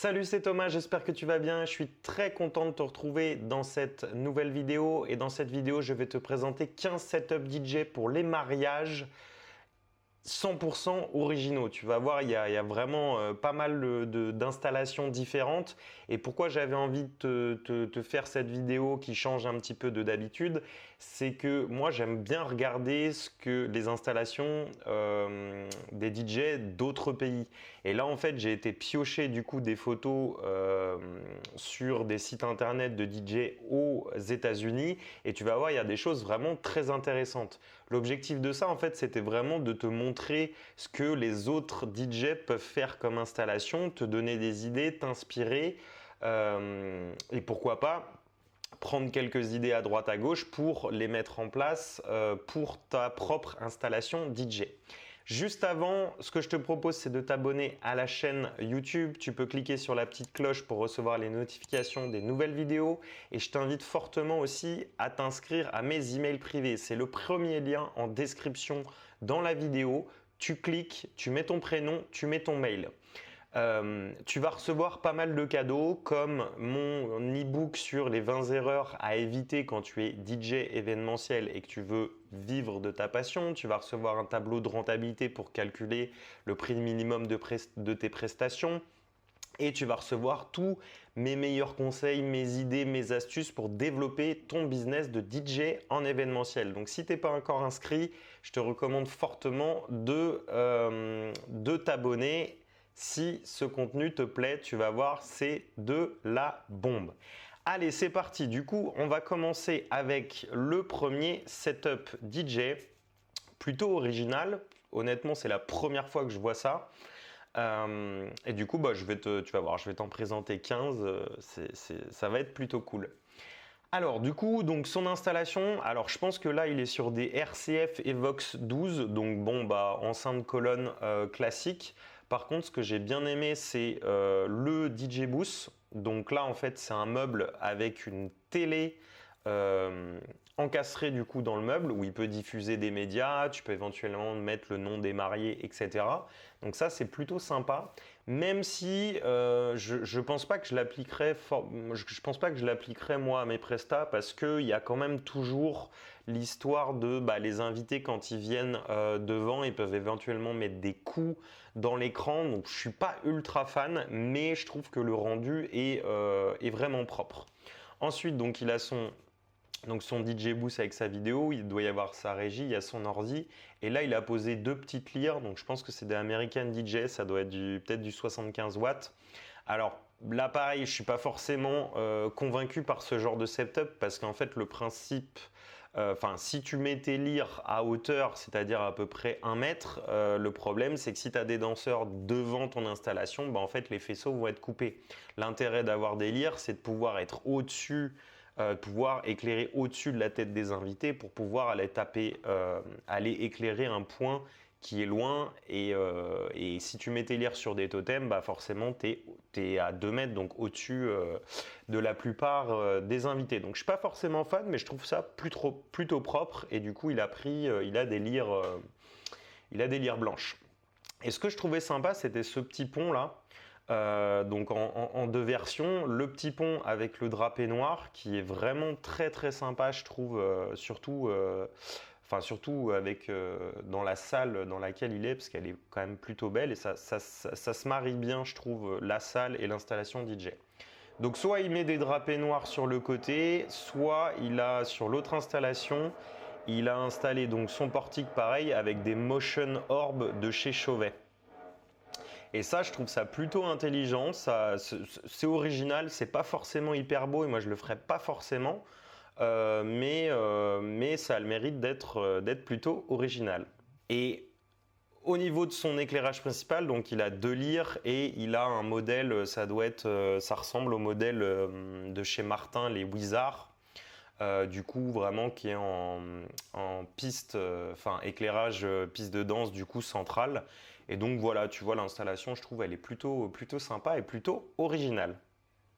Salut, c'est Thomas, j'espère que tu vas bien. Je suis très content de te retrouver dans cette nouvelle vidéo. Et dans cette vidéo, je vais te présenter 15 setups DJ pour les mariages 100% originaux. Tu vas voir, il y a vraiment pas mal d'installations différentes. Et pourquoi j'avais envie de te faire cette vidéo qui change un petit peu de d'habitude, c'est que moi j'aime bien regarder ce que les installations des DJ d'autres pays. Et là en fait j'ai été piocher du coup des photos sur des sites internet de DJ aux États-Unis et tu vas voir il y a des choses vraiment très intéressantes. L'objectif de ça en fait c'était vraiment de te montrer ce que les autres DJ peuvent faire comme installation, te donner des idées, t'inspirer et pourquoi pas prendre quelques idées à droite à gauche pour les mettre en place pour ta propre installation DJ. Juste avant, ce que je te propose, c'est de t'abonner à la chaîne YouTube. Tu peux cliquer sur la petite cloche pour recevoir les notifications des nouvelles vidéos. Et je t'invite fortement aussi à t'inscrire à mes emails privés. C'est le premier lien en description dans la vidéo. Tu cliques, tu mets ton prénom, tu mets ton mail. Tu vas recevoir pas mal de cadeaux comme mon e-book sur les 20 erreurs à éviter quand tu es DJ événementiel et que tu veux vivre de ta passion. Tu vas recevoir un tableau de rentabilité pour calculer le prix minimum de tes prestations. Et tu vas recevoir tous mes meilleurs conseils, mes idées, mes astuces pour développer ton business de DJ en événementiel. Donc si tu n'es pas encore inscrit, je te recommande fortement de t'abonner. Si ce contenu te plaît, tu vas voir, c'est de la bombe. Allez, c'est parti. Du coup, on va commencer avec le premier setup DJ, plutôt original. Honnêtement, c'est la première fois que je vois ça. Et du coup, tu vas voir, je vais t'en présenter 15. Ça va être plutôt cool. Alors du coup, donc son installation, alors je pense que là il est sur des RCF Evox 12, donc bon enceinte colonne classique. Par contre, ce que j'ai bien aimé, c'est le DJ Booth. Donc là en fait c'est un meuble avec une télé encastré du coup dans le meuble où il peut diffuser des médias, tu peux éventuellement mettre le nom des mariés, etc. Donc ça c'est plutôt sympa, même si je pense pas que je l'appliquerai moi à mes prestats parce qu'il y a quand même toujours l'histoire de les invités quand ils viennent devant, ils peuvent éventuellement mettre des coups dans l'écran. Donc je suis pas ultra fan, mais je trouve que le rendu est vraiment propre. Ensuite, donc il a son DJ Booth avec sa vidéo, il doit y avoir sa régie, il y a son ordi. Et là, il a posé deux petites lyres. Donc je pense que c'est des American DJ, ça doit être peut-être du 75 watts. Alors là, pareil, je suis pas forcément convaincu par ce genre de setup parce qu'en fait, le principe, si tu mets tes lyres à hauteur, c'est-à-dire à peu près 1 mètre, le problème, c'est que si tu as des danseurs devant ton installation, en fait, les faisceaux vont être coupés. L'intérêt d'avoir des lyres, c'est de pouvoir être au-dessus, pouvoir éclairer au-dessus de la tête des invités pour pouvoir aller éclairer un point qui est loin et si tu mets tes lyres sur des totems, forcément tu es à 2 mètres, donc au-dessus de la plupart des invités. Donc je suis pas forcément fan, mais je trouve ça plutôt propre et du coup il a des lyres blanches. Et ce que je trouvais sympa, c'était ce petit pont là. Donc en deux versions, le petit pont avec le drapé noir qui est vraiment très très sympa, je trouve, surtout avec dans la salle dans laquelle il est, parce qu'elle est quand même plutôt belle et ça se marie bien, je trouve, la salle et l'installation DJ. Donc soit il met des drapés noirs sur le côté, soit il a sur l'autre installation, il a installé donc son portique pareil avec des motion orbs de chez Chauvet. Et ça, je trouve ça plutôt intelligent, c'est original, c'est pas forcément hyper beau et moi je le ferais pas forcément, mais ça a le mérite d'être plutôt original. Et au niveau de son éclairage principal, donc il a 2 lyres et il a un modèle, ça ressemble au modèle de chez Martin, les Wizards. Du coup vraiment qui est en piste, éclairage piste de danse du coup centrale. Et donc voilà, tu vois l'installation, je trouve elle est plutôt sympa et plutôt originale.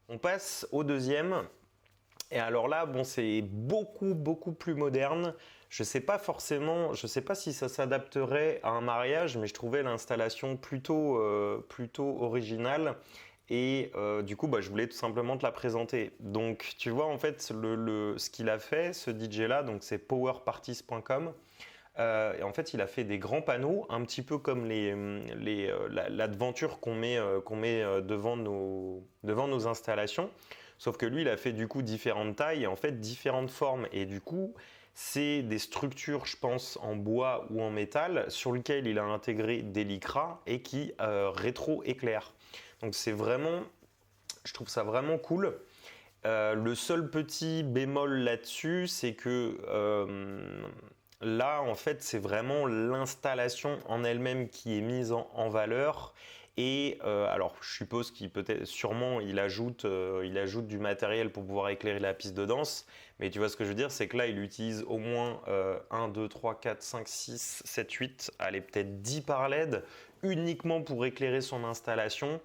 On passe au deuxième. Et alors là, c'est beaucoup plus moderne. Je sais pas si ça s'adapterait à un mariage, mais je trouvais l'installation plutôt originale Et du coup, je voulais tout simplement te la présenter. Donc, tu vois, en fait, ce qu'il a fait, ce DJ-là, donc c'est powerparties.com. Et en fait, il a fait des grands panneaux, un petit peu comme l'aventure qu'on met devant nos installations. Sauf que lui, il a fait du coup différentes tailles et en fait différentes formes. Et du coup, c'est des structures, je pense, en bois ou en métal, sur lesquelles il a intégré des lycras et qui rétro-éclairent. Donc c'est vraiment, je trouve ça vraiment cool. Le seul petit bémol là-dessus, c'est que là, en fait, c'est vraiment l'installation en elle-même qui est mise en valeur. Et alors, je suppose qu'il peut-être, sûrement, il ajoute du matériel pour pouvoir éclairer la piste de danse. Mais tu vois ce que je veux dire, c'est que là, il utilise au moins 1, 2, 3, 4, 5, 6, 7, 8, allez, peut-être 10 par LED, uniquement pour éclairer son installation.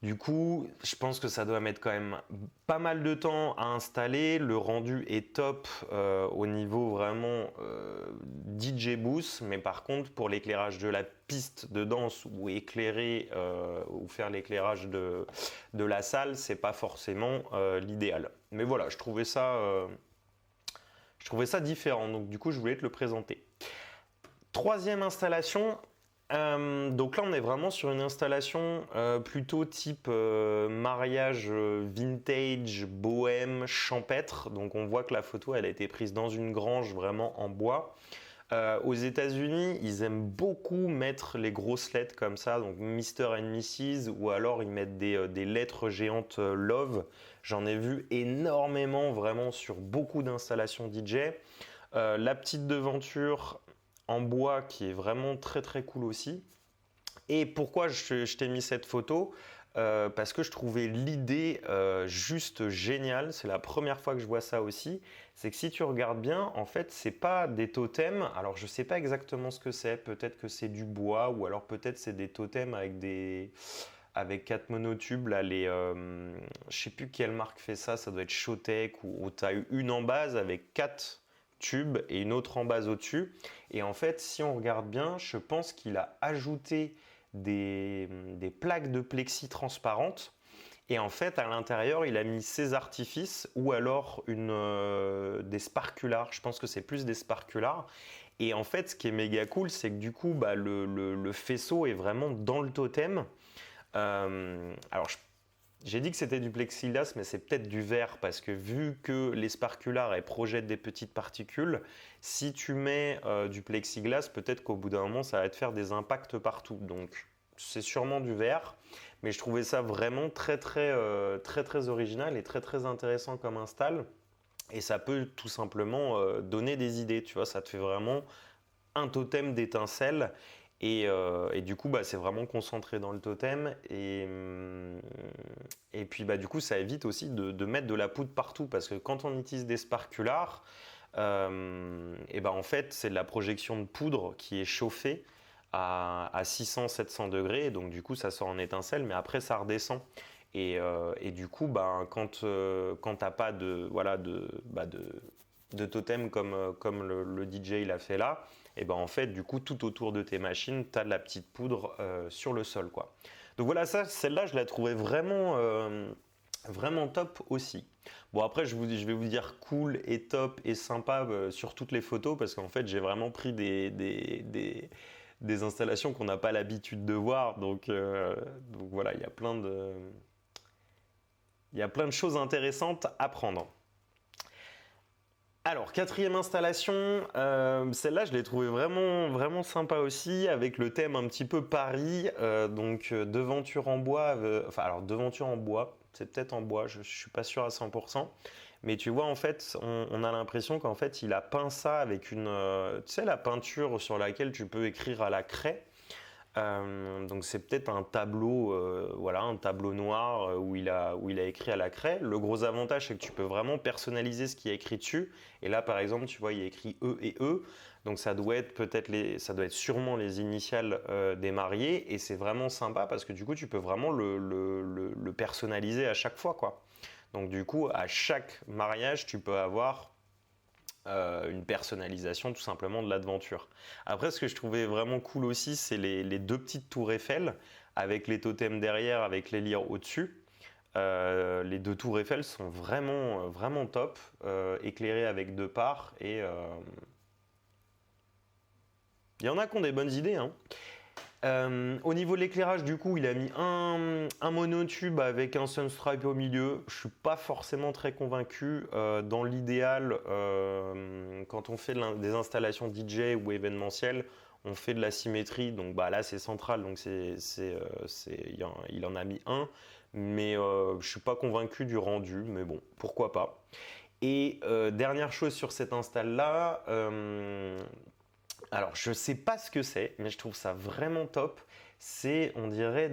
Du coup, je pense que ça doit mettre quand même pas mal de temps à installer. Le rendu est top au niveau vraiment DJ booth, mais par contre pour l'éclairage de la piste de danse ou éclairer ou faire l'éclairage de la salle, c'est pas forcément l'idéal. Mais voilà, je trouvais ça différent, donc du coup je voulais te le présenter. Troisième installation. Donc là, on est vraiment sur une installation plutôt type mariage vintage, bohème, champêtre. Donc on voit que la photo, elle a été prise dans une grange vraiment en bois. Aux États-Unis, ils aiment beaucoup mettre les grosses lettres comme ça, donc Mr. and Mrs. ou alors ils mettent des lettres géantes Love. J'en ai vu énormément vraiment sur beaucoup d'installations DJ. La petite devanture en bois qui est vraiment très très cool aussi. Et pourquoi je t'ai mis cette photo parce que je trouvais l'idée juste géniale. C'est la première fois que je vois ça aussi. C'est que si tu regardes bien, en fait, c'est pas des totems. Alors, je sais pas exactement ce que c'est. Peut-être que c'est du bois ou alors peut-être c'est des totems avec 4 monotubes. Là, je sais plus quelle marque fait ça. Ça doit être Showtech ou tu as une en base avec 4 tubes et une autre en base au-dessus. Et en fait, si on regarde bien, je pense qu'il a ajouté des plaques de plexi transparentes. Et en fait, à l'intérieur, il a mis ses artifices ou alors des sparkulars. Je pense que c'est plus des sparkulars. Et en fait, ce qui est méga cool, c'est que du coup, le faisceau est vraiment dans le totem. Alors, j'ai dit que c'était du plexiglas, mais c'est peut-être du verre parce que vu que les sparkulars elles projettent des petites particules, si tu mets du plexiglas, peut-être qu'au bout d'un moment, ça va te faire des impacts partout. Donc, c'est sûrement du verre, mais je trouvais ça vraiment très très original et très très intéressant comme install. Et ça peut tout simplement donner des idées. Tu vois, ça te fait vraiment un totem d'étincelles. Et du coup, c'est vraiment concentré dans le totem. Et puis, du coup, ça évite aussi de mettre de la poudre partout. Parce que quand on utilise des sparkulars, en fait, c'est de la projection de poudre qui est chauffée à 600-700 degrés. Et donc, du coup, ça sort en étincelle. Mais après, ça redescend. Et du coup, quand tu n'as pas de totem comme le DJ il a fait là, et en fait, du coup, tout autour de tes machines, tu as de la petite poudre sur le sol, quoi. Donc voilà, celle-là, je la trouvais vraiment top aussi. Bon, après, je vais vous dire cool et top et sympa sur toutes les photos parce qu'en fait, j'ai vraiment pris des installations qu'on n'a pas l'habitude de voir. Donc voilà, il y a plein de choses intéressantes à prendre. Alors, quatrième installation, celle-là je l'ai trouvée vraiment sympa aussi, avec le thème un petit peu Paris, devanture en bois, devanture en bois, c'est peut-être en bois, je ne suis pas sûr à 100%, mais tu vois en fait, on a l'impression qu'en fait il a peint ça avec tu sais la peinture sur laquelle tu peux écrire à la craie. Donc c'est peut-être un tableau, un tableau noir où il a écrit à la craie. Le gros avantage c'est que tu peux vraiment personnaliser ce qui est écrit dessus. Et là par exemple tu vois il y a écrit E et E, donc ça doit être sûrement les initiales des mariés. Et c'est vraiment sympa parce que du coup tu peux vraiment le personnaliser à chaque fois, quoi. Donc du coup à chaque mariage tu peux avoir une personnalisation tout simplement de l'aventure. Après, ce que je trouvais vraiment cool aussi, c'est les deux petites tours Eiffel. avec les totems derrière, avec les lyres au-dessus. Les deux tours Eiffel sont vraiment, vraiment top, éclairées avec deux parts, et il y en a qui ont des bonnes idées, hein. Au niveau de l'éclairage, du coup, il a mis un monotube avec un sunstripe au milieu. Je suis pas forcément très convaincu. Dans l'idéal, quand on fait des installations DJ ou événementielles, on fait de la symétrie. Donc bah, là, c'est central, donc il en a mis un. Mais je suis pas convaincu du rendu. Mais bon, pourquoi pas. Et dernière chose sur cette install-là, alors, je ne sais pas ce que c'est, mais je trouve ça vraiment top. C'est, on dirait,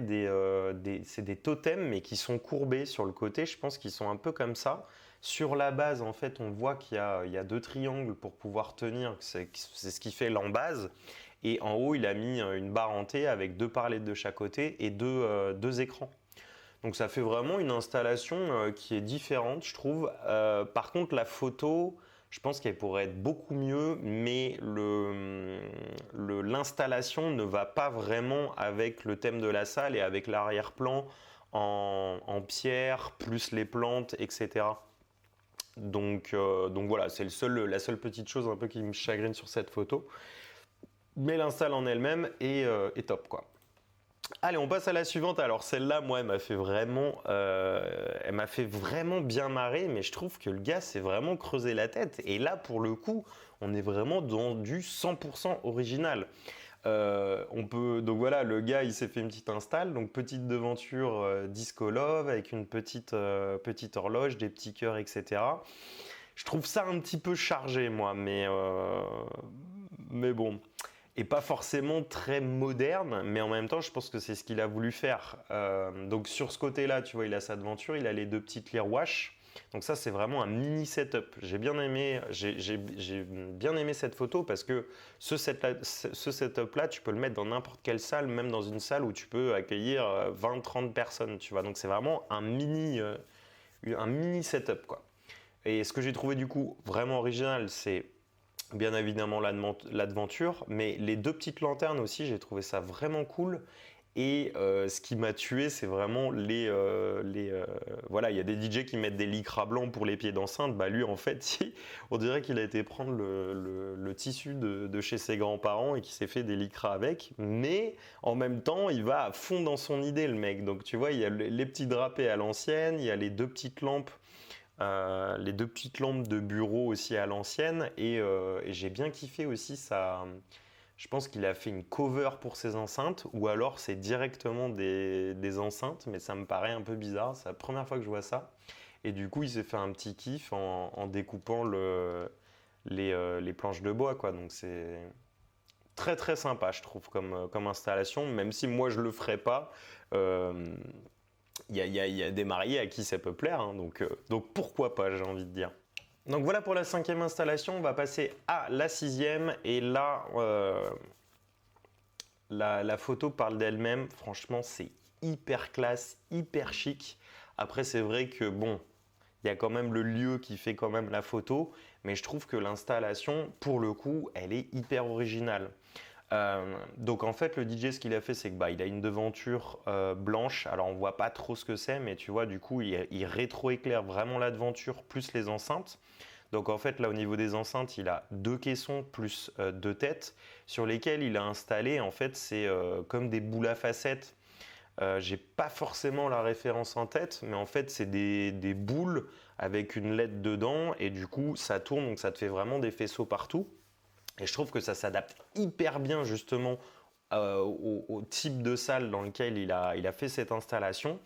c'est des totems, mais qui sont courbés sur le côté. Je pense qu'ils sont un peu comme ça. Sur la base, en fait, on voit il y a deux triangles pour pouvoir tenir. C'est ce qui fait l'embase. Et en haut, il a mis une barre en T avec deux parlettes de chaque côté et deux écrans. Donc, ça fait vraiment une installation qui est différente, je trouve. Par contre, la photo... Je pense qu'elle pourrait être beaucoup mieux, mais l'installation ne va pas vraiment avec le thème de la salle et avec l'arrière-plan en pierre, plus les plantes, etc. Donc voilà, c'est la seule petite chose un peu qui me chagrine sur cette photo. Mais l'install en elle-même est top, quoi. Allez, on passe à la suivante. Alors celle-là, moi, elle m'a fait vraiment bien marrer, mais je trouve que le gars s'est vraiment creusé la tête. Et là, pour le coup, on est vraiment dans du 100% original. Donc voilà, le gars, il s'est fait une petite install, donc petite devanture Disco Love avec une petite horloge, des petits cœurs, etc. Je trouve ça un petit peu chargé, moi, mais bon. Et pas forcément très moderne, mais en même temps, je pense que c'est ce qu'il a voulu faire. Donc sur ce côté-là, tu vois, il a sa devanture, il a les deux petites lyres wash. Donc ça, c'est vraiment un mini setup. J'ai bien aimé cette photo parce que ce setup-là, tu peux le mettre dans n'importe quelle salle, même dans une salle où tu peux accueillir 20-30 personnes, tu vois. Donc c'est vraiment un mini setup, quoi. Et ce que j'ai trouvé du coup vraiment original, c'est bien évidemment l'aventure, mais les deux petites lanternes aussi, j'ai trouvé ça vraiment cool. Et ce qui m'a tué, c'est vraiment voilà, il y a des DJ qui mettent des lycras blancs pour les pieds d'enceinte. Bah lui, en fait, on dirait qu'il a été prendre le tissu de chez ses grands-parents et qu'il s'est fait des lycras avec. Mais en même temps, il va à fond dans son idée, le mec. Donc tu vois, il y a les petits drapés à l'ancienne, il y a les deux petites lampes de bureau aussi à l'ancienne, et j'ai bien kiffé aussi ça. Je pense qu'il a fait une cover pour ses enceintes, ou alors c'est directement des enceintes, mais ça me paraît un peu bizarre. C'est la première fois que je vois ça. Et du coup, il s'est fait un petit kiff en découpant les planches de bois, quoi. Donc c'est très très sympa, je trouve, comme installation, même si moi je le ferais pas. Il y a des mariés à qui ça peut plaire, hein, donc pourquoi pas, j'ai envie de dire. Donc voilà pour la 5e installation, on va passer à la 6e, et là, la photo parle d'elle-même. Franchement, c'est hyper classe, hyper chic. Après, c'est vrai que bon, il y a quand même le lieu qui fait quand même la photo, mais je trouve que l'installation, pour le coup, elle est hyper originale. Donc en fait, le DJ, ce qu'il a fait, c'est que il a une devanture blanche. Alors on voit pas trop ce que c'est, mais tu vois, du coup, il rétroéclaire vraiment la devanture plus les enceintes. Donc en fait, là au niveau des enceintes, il a deux caissons plus deux têtes sur lesquelles il a installé. En fait, c'est comme des boules à facettes. J'ai pas forcément la référence en tête, mais en fait, c'est des boules avec une LED dedans, et du coup, ça tourne, donc ça te fait vraiment des faisceaux partout. Et je trouve que ça s'adapte hyper bien justement au type de salle dans lequel il a fait cette installation.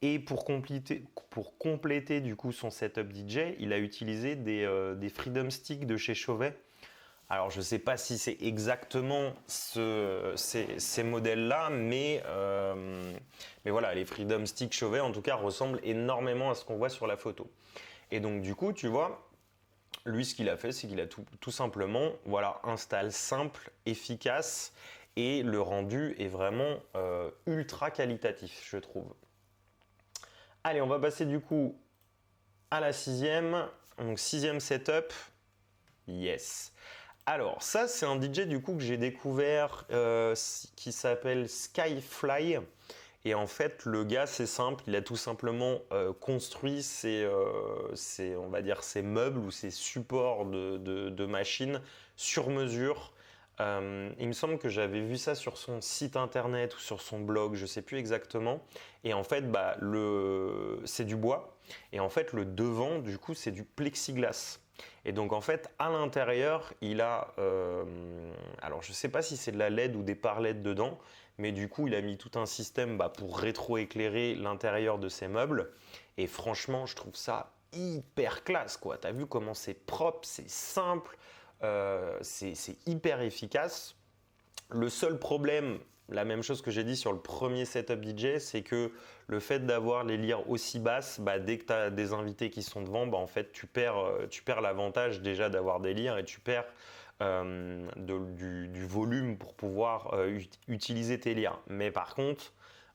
Et pour compléter du coup son setup DJ, il a utilisé des Freedom Sticks de chez Chauvet. Alors je ne sais pas si c'est exactement ces modèles-là, mais voilà, les Freedom Sticks Chauvet en tout cas ressemblent énormément à ce qu'on voit sur la photo. Et donc du coup, tu vois, lui, ce qu'il a fait, c'est qu'il a tout simplement, voilà, install simple, efficace, et le rendu est vraiment ultra qualitatif, je trouve. Allez, on va passer du coup à la 6e. Donc 6e setup, yes. Alors, ça, c'est un DJ du coup que j'ai découvert qui s'appelle Skyfly. Et en fait, le gars, c'est simple, il a tout simplement construit on va dire, ses meubles ou ses supports de machines sur mesure. Il me semble que j'avais vu ça sur son site internet ou sur son blog, je ne sais plus exactement. Et en fait, bah, c'est du bois. Et en fait, le devant, du coup, c'est du plexiglas. Et donc en fait, à l'intérieur, il a, alors je ne sais pas si c'est de la LED ou des parelettes dedans, mais du coup, il a mis tout un système pour rétroéclairer l'intérieur de ses meubles. Et franchement, je trouve ça hyper classe, quoi. T'as vu comment c'est propre, c'est simple, c'est hyper efficace. Le seul problème, la même chose que j'ai dit sur le premier setup DJ, c'est que le fait d'avoir les lyres aussi basses, dès que tu as des invités qui sont devant, en fait, tu perds l'avantage déjà d'avoir des lyres et tu perds du volume pour pouvoir utiliser tes lyres. Mais par contre,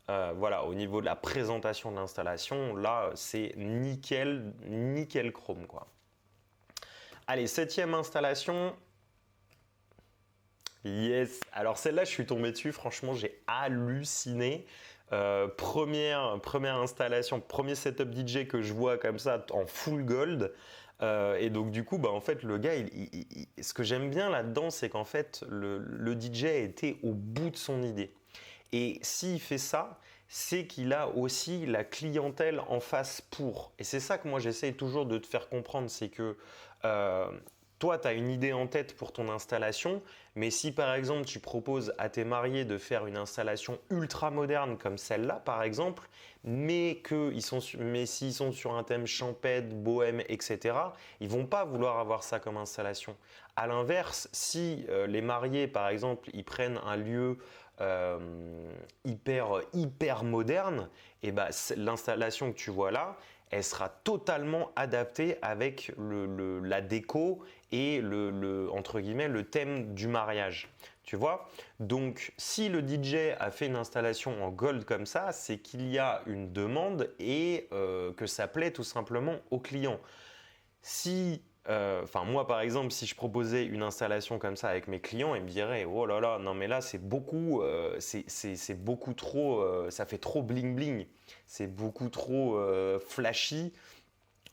voilà, au niveau de la présentation de l'installation, là, c'est nickel, nickel chrome, quoi. Allez, 7e installation. Yes, alors celle-là, je suis tombé dessus, franchement, j'ai halluciné. Première installation, premier setup DJ que je vois comme ça en full gold. Et donc du coup, en fait, le gars, ce que j'aime bien là-dedans, c'est qu'en fait, le DJ a été au bout de son idée. Et s'il fait ça, c'est qu'il a aussi la clientèle en face pour. Et c'est ça que moi, j'essaye toujours de te faire comprendre, c'est que toi, tu as une idée en tête pour ton installation, mais si par exemple tu proposes à tes mariés de faire une installation ultra moderne comme celle-là par exemple, mais s'ils sont sur un thème champêtre, bohème, etc., ils vont pas vouloir avoir ça comme installation. À l'inverse, si les mariés par exemple, ils prennent un lieu hyper moderne, et l'installation que tu vois là, elle sera totalement adaptée avec la déco et entre guillemets le thème du mariage. Tu vois? Donc si le DJ a fait une installation en gold comme ça, c'est qu'il y a une demande et que ça plaît tout simplement au client. Si moi par exemple, si je proposais une installation comme ça avec mes clients, ils me diraient oh là là, non mais là c'est beaucoup, c'est beaucoup trop, ça fait trop bling bling, c'est beaucoup trop flashy.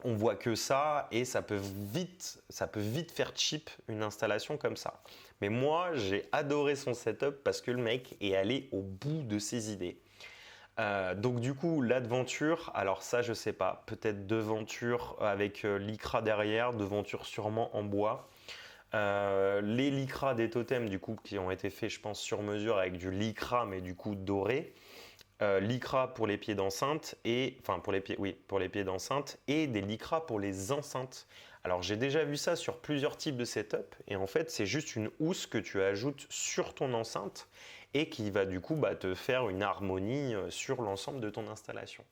On voit que ça et ça peut vite faire cheap une installation comme ça. Mais moi j'ai adoré son setup parce que le mec est allé au bout de ses idées. Donc du coup, la devanture, alors ça je sais pas, peut-être devanture avec lycra derrière, devanture sûrement en bois. Les lycra des totems du coup qui ont été faits je pense sur mesure avec du lycra mais du coup doré. Lycra pour les pieds d'enceinte pour les pieds d'enceinte et des lycra pour les enceintes. Alors j'ai déjà vu ça sur plusieurs types de setup et en fait c'est juste une housse que tu ajoutes sur ton enceinte et qui va du coup te faire une harmonie sur l'ensemble de ton installation.